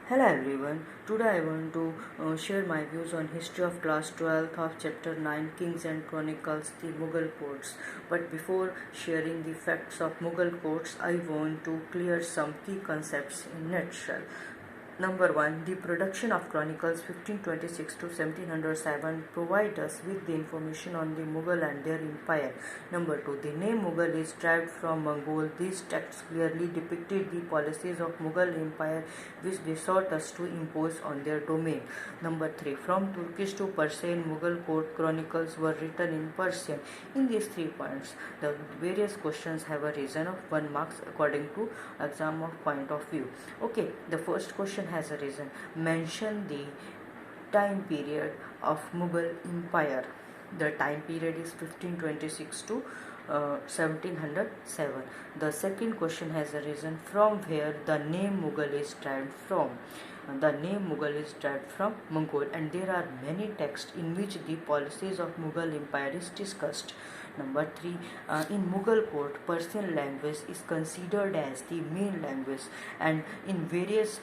Hello everyone. Today I want to share my views on history of class 12th of chapter 9 Kings and Chronicles, the Mughal courts. But before sharing the facts of Mughal courts, I want to clear some key concepts in nutshell. Number 1. The production of Chronicles 1526 to 1707 provide us with the information on the Mughal and their empire. Number 2. The name Mughal is derived from Mongol. These texts clearly depicted the policies of Mughal empire which they sought us to impose on their domain. Number 3. From Turkish to Persian, Mughal court chronicles were written in Persian. In these 3 points, the various questions have a reason of 1 marks according to exam of point of view. Okay, the first question has a reason. Mention the time period of Mughal empire. The time period is 1526 to 1707. The second question has a reason from where the name Mughal is derived from. The name Mughal is derived from Mongol, and there are many texts in which the policies of Mughal empire is discussed. Number 3, in Mughal court, Persian language is considered as the main language, and in various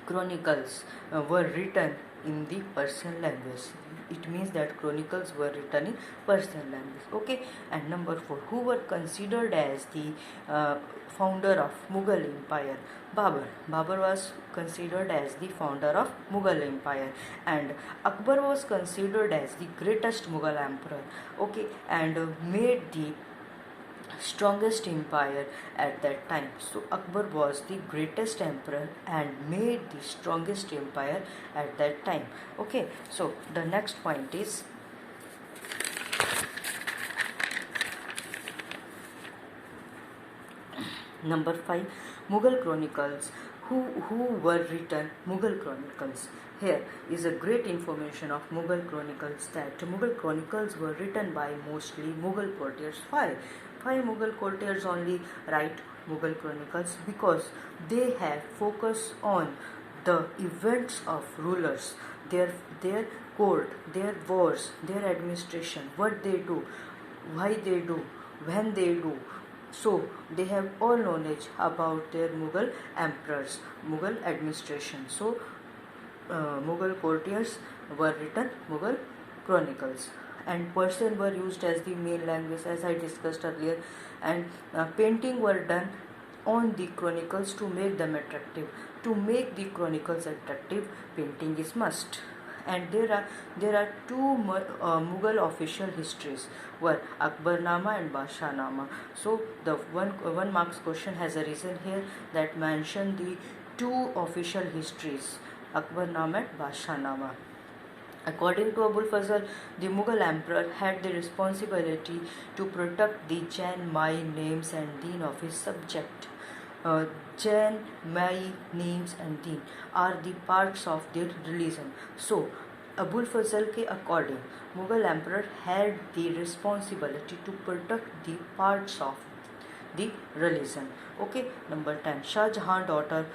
chronicles were written in the Persian language. It means that chronicles were written in Persian language. Okay, and number 4, who were considered as the founder of Mughal empire? Babur. Babur was considered as the founder of Mughal empire, and Akbar was considered as the greatest Mughal emperor. Okay, and made the strongest empire at that time. So Akbar was the greatest emperor and made the strongest empire at that time. Okay, so the next point is number 5, Mughal Chronicles. Who were written Mughal Chronicles? Here is a great information of Mughal Chronicles, that Mughal Chronicles were written by mostly Mughal courtiers. Five Mughal courtiers only write Mughal Chronicles because they have focus on the events of rulers, their court, their wars, their administration, what they do, why they do, when they do. So they have all knowledge about their Mughal emperors, Mughal administration. So Mughal courtiers were written Mughal chronicles, and Persian were used as the main language, as I discussed earlier, and painting were done on the chronicles to make them attractive. To make the chronicles attractive, painting is must. And there are two Mughal official histories, were Akbarnama and Bashanama. So the one marks question has a reason here, that mention the two official histories, Akbarnama and Bashanama. According to Abul Fazl, the Mughal emperor had the responsibility to protect the Jain Mai names and deen of his subject. Jain, Mai, names and deen are the parts of their religion. So, Abul Fazl ke according, Mughal emperor had the responsibility to protect the parts of the religion. Okay, number 10. Shah Jahan daughter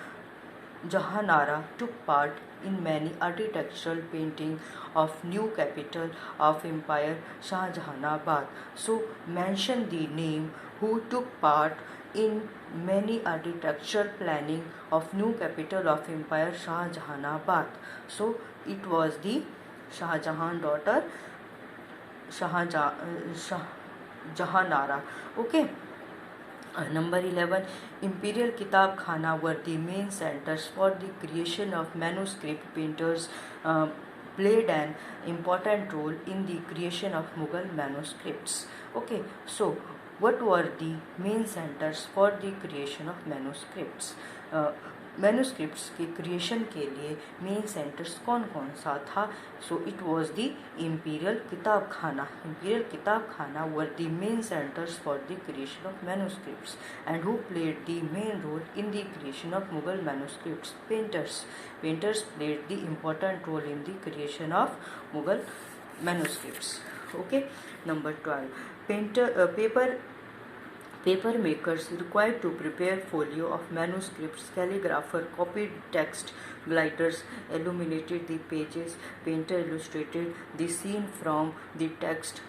Jahanara took part in many architectural painting of new capital of empire, Shah Jahanabad. So mention the name who took part in many architectural planning of new capital of empire, Shah Jahanabad. So it was the Shah Jahan daughter Jahanara. Okay. Number 11, Imperial Kitab Khana were the main centers for the creation of manuscript. Painters played an important role in the creation of Mughal manuscripts. Okay, so what were the main centers for the creation of manuscripts? Manuscripts के creation के लिए main centres कौन कौन सा था? So it was the imperial Kitab Khana. Imperial Kitab Khana were the main centres for the creation of manuscripts, and who played the main role in the creation of Mughal manuscripts? Painters played the important role in the creation of Mughal manuscripts. Okay, number 12, paper makers required to prepare folio of manuscripts, calligrapher copied text, gliders illuminated the pages, painter illustrated the scene from the text,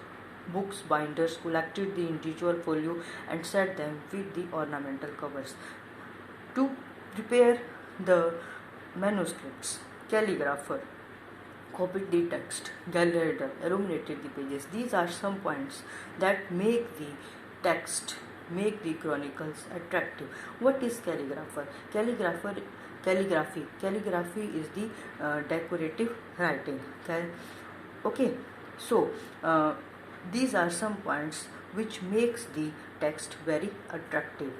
books binders collected the individual folio and set them with the ornamental covers. To prepare the manuscripts, calligrapher, copied the text, gallery, illuminated the pages. These are some points that make the text, make the chronicles attractive. What is calligrapher? Calligraphy is the decorative writing. Okay, so these are some points which makes the text very attractive.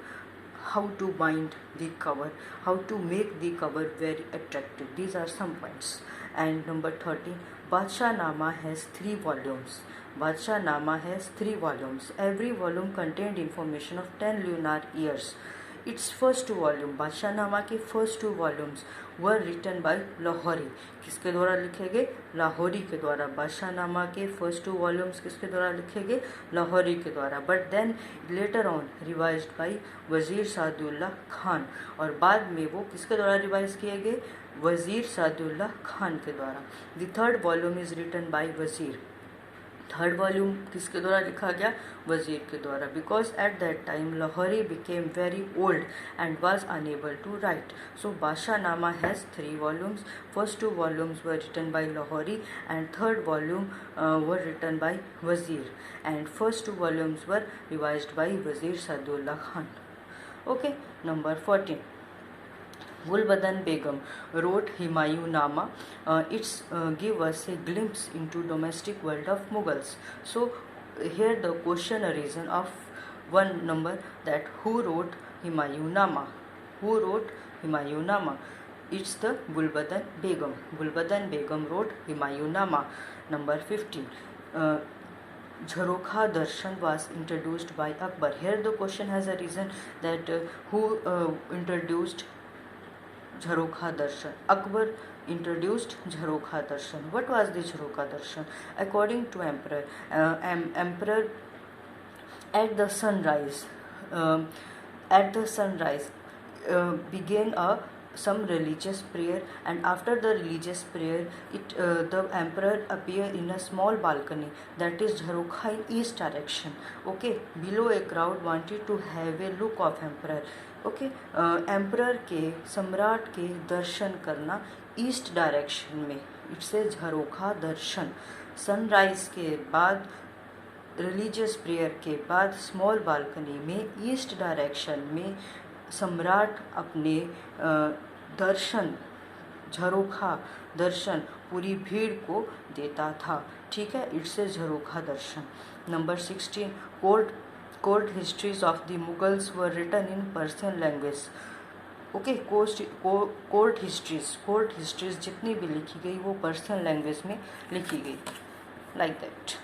How to bind the cover, how to make the cover very attractive. These are some points. And number 13, Badshah Nama has 3 volumes. Badshah Nama has 3 volumes. Every volume contained information of 10 lunar years. Its first 2 volume, Badshah Nama के first 2 volumes were written by Lahori. किसके द्वारा लिखे गए? लाहौरी के द्वारा. बादशाह नामा के first 2 volumes किसके द्वारा लिखे गए? लाहौरी के द्वारा. But then later on revised by Wazir Sadullah Khan. और बाद में वो किसके द्वारा रिवाइज किए गए? वजीर सादुल्लाह खान के द्वारा. The third volume is written by Wazir. Third volume किसके द्वारा लिखा गया? वजीर के द्वारा. Because at that time Lahori became very old and was unable to write. So Badshahnama has 3 volumes. First 2 volumes were written by Lahori and third volume were written by Wazir. And first 2 volumes were revised by Wazir Sadullah Khan. Okay, number 14. Gulbadan Begum wrote Humayun-Nama. It's give us a glimpse into domestic world of Mughals. So here the question arisen of one number, that who wrote Humayun-Nama? Who wrote Humayun-Nama? It's the Gulbadan Begum. Gulbadan Begum wrote Humayun-Nama. Number 15. Jharokha Darshan was introduced by Akbar. Here the question has arisen that who introduced Jharokha Darshan? Akbar introduced Jharokha Darshan. What was the Jharokha Darshan? According to Emperor at the sunrise, began some religious prayer, and after the religious prayer, the emperor appeared in a small balcony, that is Jharokha in east direction. Okay, below a crowd wanted to have a look of emperor. Okay, emperor के, सम्राट के दर्शन करना east direction में, it's a Jharokha Darshan. Sunrise के बाद, religious prayer के बाद, small balcony में ईस्ट डायरेक्शन में सम्राट अपने दर्शन, झरोखा दर्शन पूरी भीड़ को देता था. ठीक है, it's a Jharokha Darshan. Number 16. Court histories of the Mughals were written in Persian language. Okay, court histories जितनी भी लिखी गई वो पर्शियन लैंग्वेज में लिखी गई, लाइक दैट.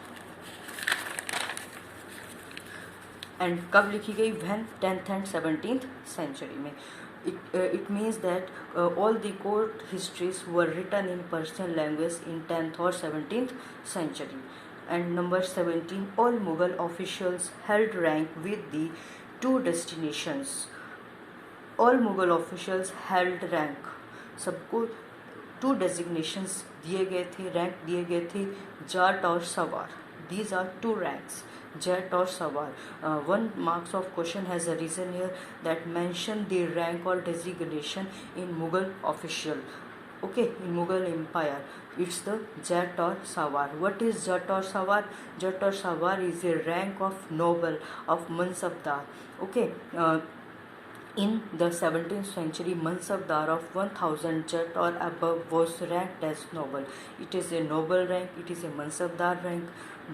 एंड कब लिखी गई? When 10th and 17th century में. It means that all the court histories were written in Persian language in 10th or 17th century. And number 17. All Mughal officials held rank with the 2 destinations. All Mughal officials held rank. सबको 2 designations दिए गए थे, rank दिए गए थे, जाट और सवार. These are 2 ranks, Jet or Sawar. One marks of question has arisen here, that mention the rank or designation in Mughal official. Okay, in Mughal Empire, it's the Jat or Sawar. What is Jat or Sawar? Jat or Sawar is a rank of noble, of Mansabdar. Okay, in the 17th century, Mansabdar of 1000 Jat or above was ranked as noble. It is a noble rank, it is a Mansabdar rank,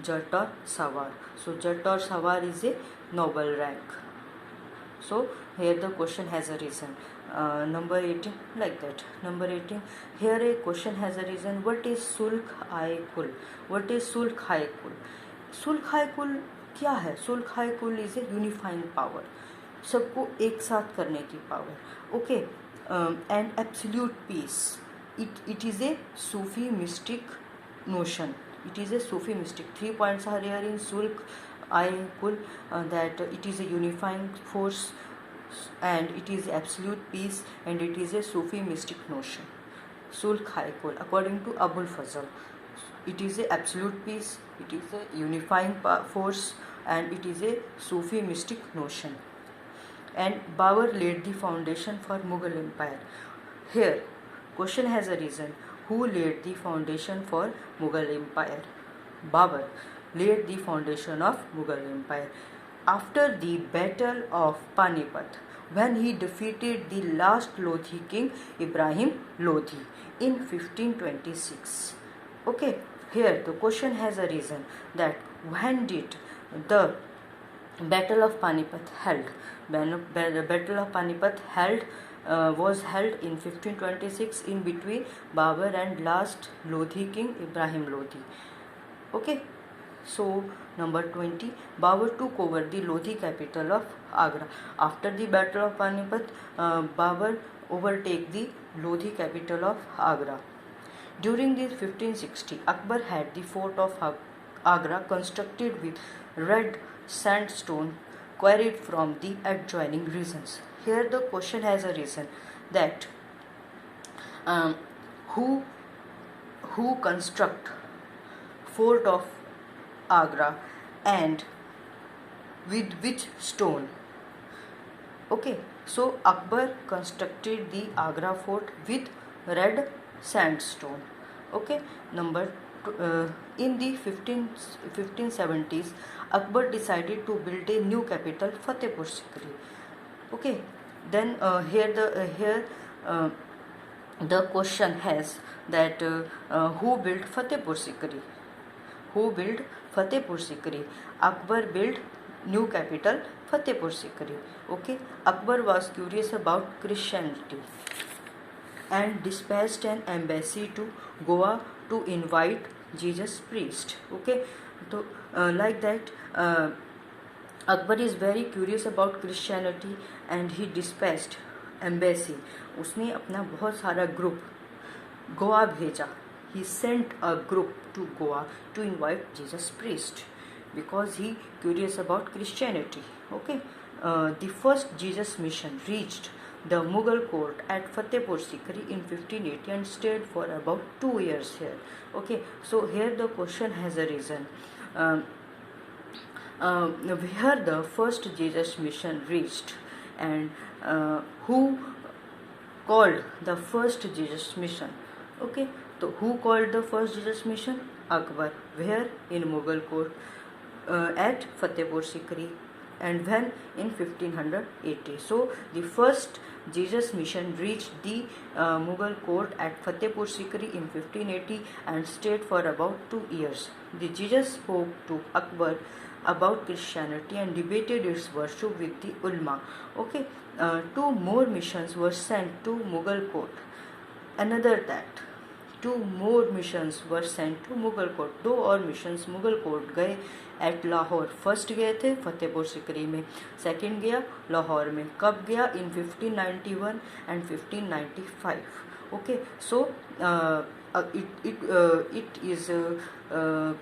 Jat or Sawar. So Jat or Sawar is a noble rank. So here the question has arisen. Number 18, like that. Number 18. Here a question has arisen. What is Sulh-i-Kul? What is Sulh-i-Kul? Sulh-i-Kul क्या है? Sulh-i-Kul is a unifying power. सबको एक साथ करने की power. Okay, and absolute peace. It is a Sufi mystic notion. It is a Sufi mystic. 3 points are here in Sulh-i-Kul, that it is a unifying force, and it is absolute peace, and it is a Sufi mystic notion. Sulh-i-Kul, according to Abul Fazl, it is a absolute peace, it is a unifying force, and it is a Sufi mystic notion. And Babur laid the foundation for Mughal Empire. Here question has a reason. Who laid the foundation for Mughal Empire? Babur laid the foundation of Mughal Empire. After the Battle of Panipat, when he defeated the last Lodhi king Ibrahim Lodhi in 1526. Okay, here the question has a reason that when did the Battle of Panipat held? The Battle of Panipat was held in 1526 in between Babur and last Lodhi king Ibrahim Lodhi. Okay, so number 20, Babur took over the Lodhi capital of Agra. After the Battle of Panipat, Babur overtake the Lodhi capital of Agra. During the 1560, Akbar had the fort of Agra constructed with red sandstone quarried from the adjoining regions. Here the question has a reason that who construct fort of Agra and with which stone? Okay, so Akbar constructed the Agra fort with red sandstone. Okay, in the 1570s, Akbar decided to build a new capital, Fatehpur Sikri. Okay, then the question has that who built Fatehpur Sikri? Who built Fatehpur Sikri? Akbar built new capital Fatehpur Sikri. Okay, Akbar was curious about Christianity and dispatched an embassy to Goa to invite Jesus priest. Okay, so like that Akbar is very curious about Christianity and he dispatched embassy. उसने अपना बहुत सारा group Goa भेजा. He sent a group to Goa to invite Jesus priest because he curious about Christianity. Okay, the first Jesus mission reached the Mughal court at Fatehpur Sikri in 1580 and stayed for about 2 years here. Okay, so here the question has a reason. Where the first Jesus mission reached and who called the first Jesus mission? Okay, so who called the first Jesus mission? Akbar. Where? In Mughal court at Fatehpur Sikri. And when? In 1580. So the first Jesus mission reached the Mughal court at Fatehpur Sikri in 1580 and stayed for about 2 years. The Jesus spoke to Akbar about Christianity and debated its worship with the ulama. Okay, 2 more missions were sent to Mughal court. Another that 2 more missions were sent to Mughal court. 2 और missions Mughal court गए at Lahore. First गए थे फतेहपुर सिकरी में, second गया लाहौर में. कब गया? In 1591 and 1595. Okay, so it is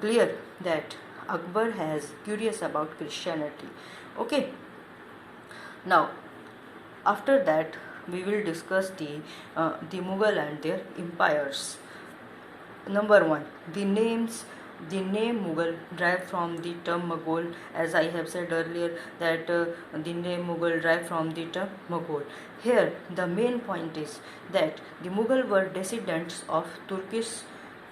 clear that Akbar has curious about Christianity. Okay, now after that we will discuss the Mughal and their empires. Number 1, the name Mughal derived from the term Mughal, as I have said earlier that the name Mughal derived from the term Mughal. Here the main point is that the Mughal were descendants of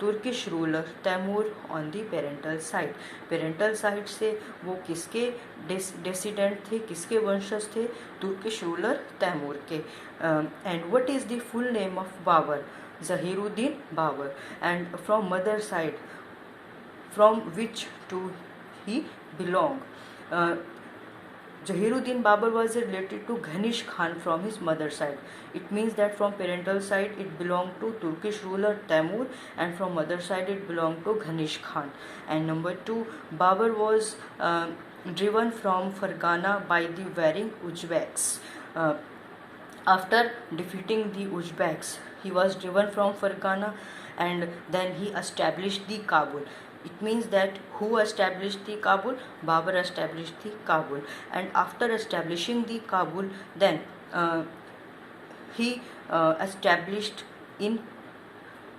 Turkish ruler Timur on the parental side. Parental side से वो किसके डेसिडेंट थे, किसके वंशज थे? Turkish ruler Timur के. And what is the full name of Babur? Jahiruddin Babur. And from mother side, from which to he belong? Jahiruddin Babur was related to Ghanish Khan from his mother's side. It means that from parental side it belonged to Turkish ruler Taimur and from mother side it belonged to Ghanish Khan. And number 2, Babur was driven from Fargana by the warring Uzbeks. After defeating the Uzbeks, he was driven from Fargana and then he established the Kabul. It means that who established the Kabul? Babur established the Kabul. And after establishing the Kabul, then he established in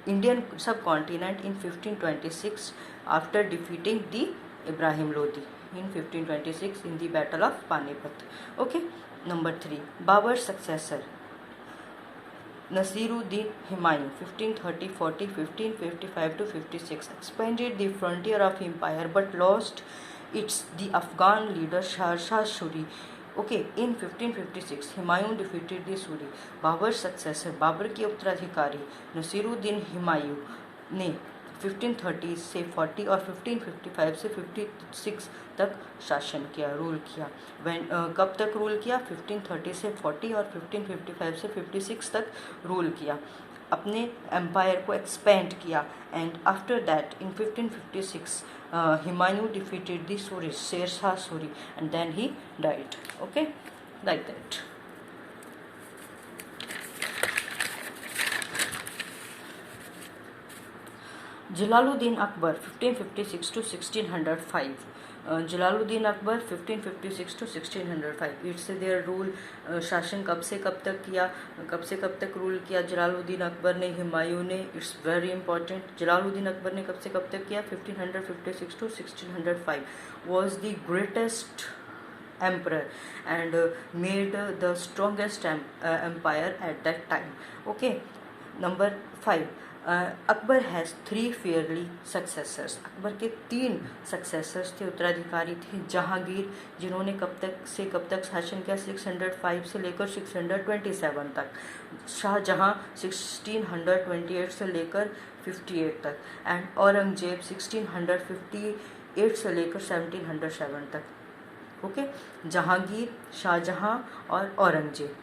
Indian subcontinent in 1526 after defeating the Ibrahim Lodi in 1526 in the Battle of Panipat. Okay, number 3, Babur's successor. Nasiruddin Humayun 1530-40, 1555-56 expanded the frontier of empire but lost its the Afghan leader Shah Suri. Okay, in 1556, Humayun defeated the Suri. Babur successor, Babur के उत्तराधिकारी नसीरुद्दीन हुमायूं ने 1530 से 40 और 1555 से 56 तक शासन किया, rule किया। कब तक रूल किया? 1530 से 40 और 1555 से 56 तक रूल किया, अपने एम्पायर को एक्सपेंड किया। And after that in 1556 Humayun defeated the Suris, Sher Shah Suri, and then he died. Okay, like that. Jalaluddin Akbar 1556 to 1605. Jalaluddin Akbar 1556 to 1605. It's their rule. शासन कब से कब तक किया, कब से कब तक रूल किया जलालुद्दीन अकबर ने, हुमायूं ने? It's very important. Jalaluddin Akbar ने कब से कब तक किया? 1556 to 1605. Was the greatest emperor and made the strongest empire at that time. Okay, number 5. Akbar has 3 Fairlie successors. Akbar के 3 सक्सेसर्स थे, उत्तराधिकारी थे। जहांगीर, जिन्होंने कब तक शासन किया? 605 से लेकर 627 तक। शाहजहां 1628 से लेकर 58 तक। एंड औरंगजेब 1658 से लेकर 1707 तक। ओके, जहांगीर, शाहजहां और Aurangzeb.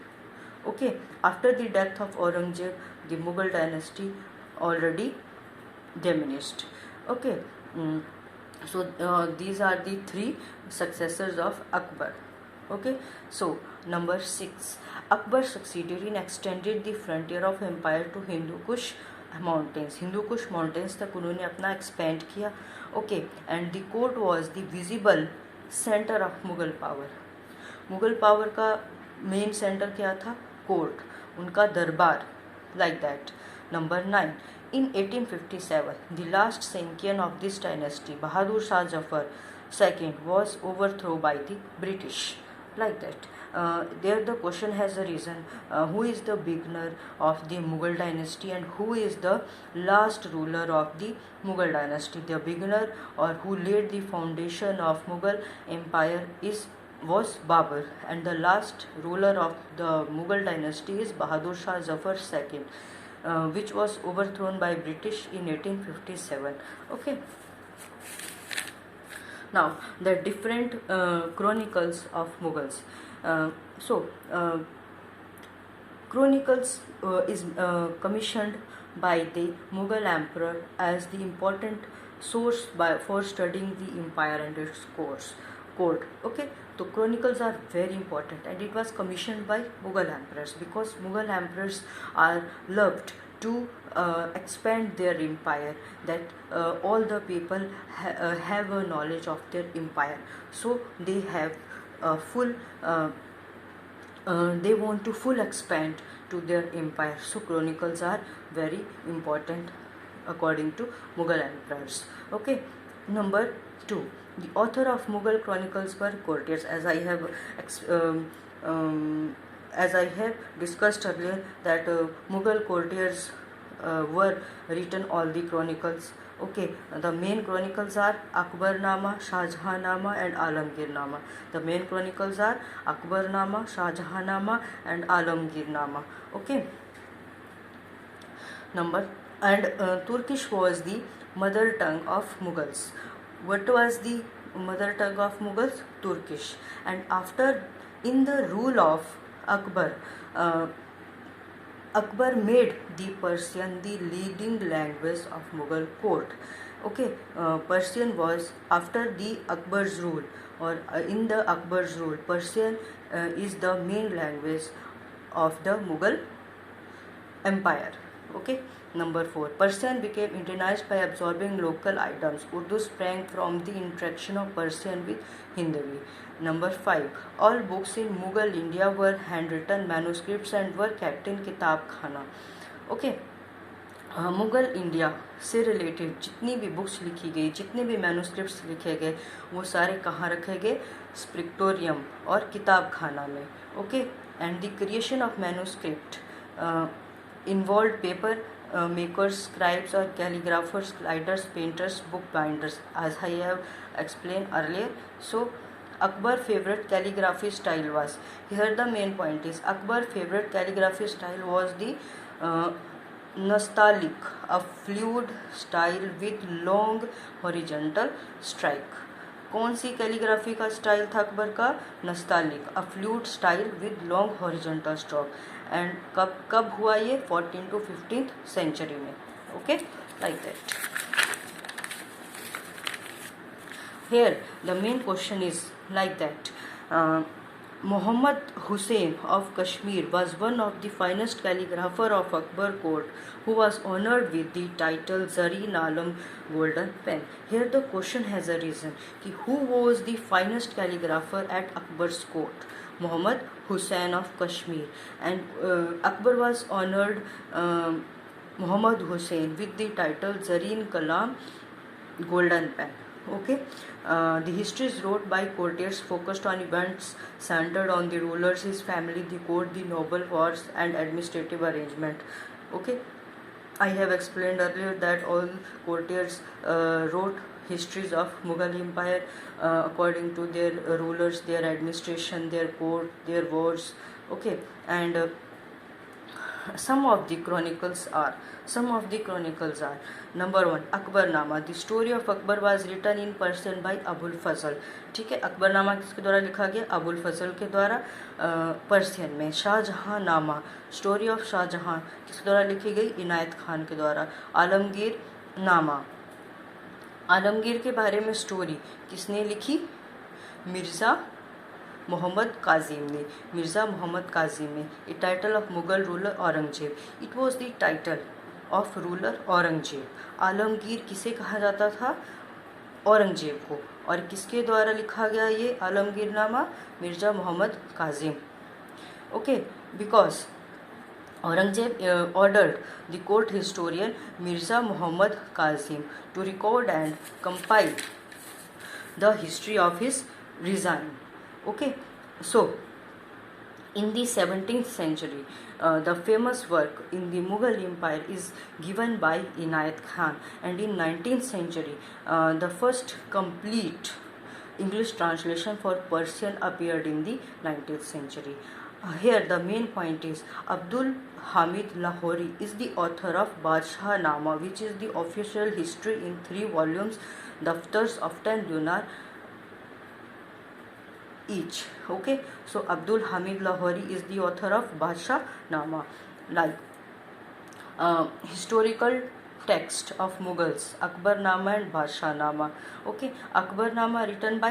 Okay, after the death of Aurangzeb the Mughal dynasty already diminished. Okay, so these are the 3 successors of Akbar. Okay, so number 6, Akbar succeeded in extended the frontier of empire to Hindu Kush mountains. Hindu Kush mountains तक उन्होंने अपना expand किया. Okay, and the court was the visible center of Mughal power. Mughal power का main centre क्या था? Court, उनका दरबार, like that. Number 9. In 1857, the last Sankian of this dynasty, Bahadur Shah Zafar II, was overthrown by the British. Like that. There the question has a reason. Who is the beginner of the Mughal dynasty and who is the last ruler of the Mughal dynasty? The beginner or who laid the foundation of Mughal empire was Babur, and the last ruler of the Mughal dynasty is Bahadur Shah Zafar II. Which was overthrown by British in 1857. Okay. Now the different chronicles of Mughals. Chronicles is commissioned by the Mughal emperor as the important source for studying the empire and its court. Okay, so chronicles are very important and it was commissioned by Mughal emperors because Mughal emperors are loved to expand their empire, that all the people have a knowledge of their empire, so they have full they want to full expand to their empire, so chronicles are very important according to Mughal emperors. Okay, number 2, the author of Mughal chronicles were courtiers. As I have discussed earlier that Mughal courtiers were written all the chronicles. Okay, the main chronicles are Akbarnama, Shahjahanama and Alamgirnama. The main chronicles are Akbarnama, Shahjahanama and Alamgirnama. Okay, Turkish was the mother tongue of Mughals. What was the mother tongue of Mughals? Turkish. And after, in the rule of Akbar, Akbar made the Persian the leading language of Mughal court. Okay, Persian was after the Akbar's rule, or in the Akbar's rule, Persian is the main language of the Mughal empire. Okay, number 4, Persian became Indianized by absorbing local items. Urdu sprang from the interaction of Persian with Hindavi. Number 5, all books in Mughal India were handwritten manuscripts and were kept in Kitab Khana. Okay, Mughal India से related जितनी भी books लिखी गई, जितने भी manuscripts लिखे गए, वो सारे कहाँ रखे गए? स्क्रिप्टोरियम और किताब खाना में. Okay, and the creation of manuscript involved paper makers, scribes or calligraphers, writers, painters, book binders, as I have explained earlier. So Akbar favorite calligraphy style was, here the main point is Akbar favorite calligraphy style was the nastaliq, a fluid style with long horizontal strike. कौन सी calligraphy का style था अकबर का? Nastaliq, a fluid style with long horizontal stroke. And कब हुआ ये? 14 to 15th century में. Okay, like that. Here the main question is like that. Muhammad Hussain of Kashmir was one of the finest calligrapher of Akbar court, who was honored with the title Zareen Alam Golden Pen. Here the question has arisen कि who was the finest calligrapher at Akbar's court? Muhammad Hussain of Kashmir, and Akbar was honored Muhammad Hussain with the title Zareen Kalam Golden Pen. Okay, the history is wrote by courtiers, focused on events centered on the rulers, his family, the court, the noble wars and administrative arrangement. Okay, I have explained earlier that all courtiers wrote histories of Mughal Empire according to their rulers, their administration, their court, their wars. Okay, and some of the chronicles are number 1 Akbarnama. The story of Akbar was written in Persian by Abul Fazl. ठीक है, अकबरनामा किसके द्वारा लिखा गया? अबुल फजल के द्वारा. Persian में शाहजहां नामा, स्टोरी ऑफ शाहजहां किसके द्वारा लिखी गई? इनायत खान के द्वारा. आलमगीर नामा, आलमगीर के बारे में स्टोरी किसने लिखी? मिर्ज़ा मोहम्मद काजिम ने. मिर्ज़ा मोहम्मद काजिम ने. A title of Mughal ruler Aurangzeb. It was the title of ruler Aurangzeb. Alamgir किसे कहा जाता था? औरंगजेब को. और किसके द्वारा लिखा गया ये Alamgir Nama? Mirza Mohammad Kazim. Okay, because Aurangzeb ordered the court historian Mirza Muhammad Kazim to record and compile the history of his regime. Okay, so in the 17th century, the famous work in the Mughal Empire is given by Inayat Khan, and in 19th century, the first complete English translation for Persian appeared in the 19th century. Here the main point is Abdul Hamid Lahori is the author of Badshah Nama, which is the official history in 3 volumes, Daftars of 10 dinar each. Okay, so Abdul Hamid Lahori is the author of Badshah Nama. Like historical text of Mughals, Akbar Nama and Badshah Nama. Okay, Akbar Nama written by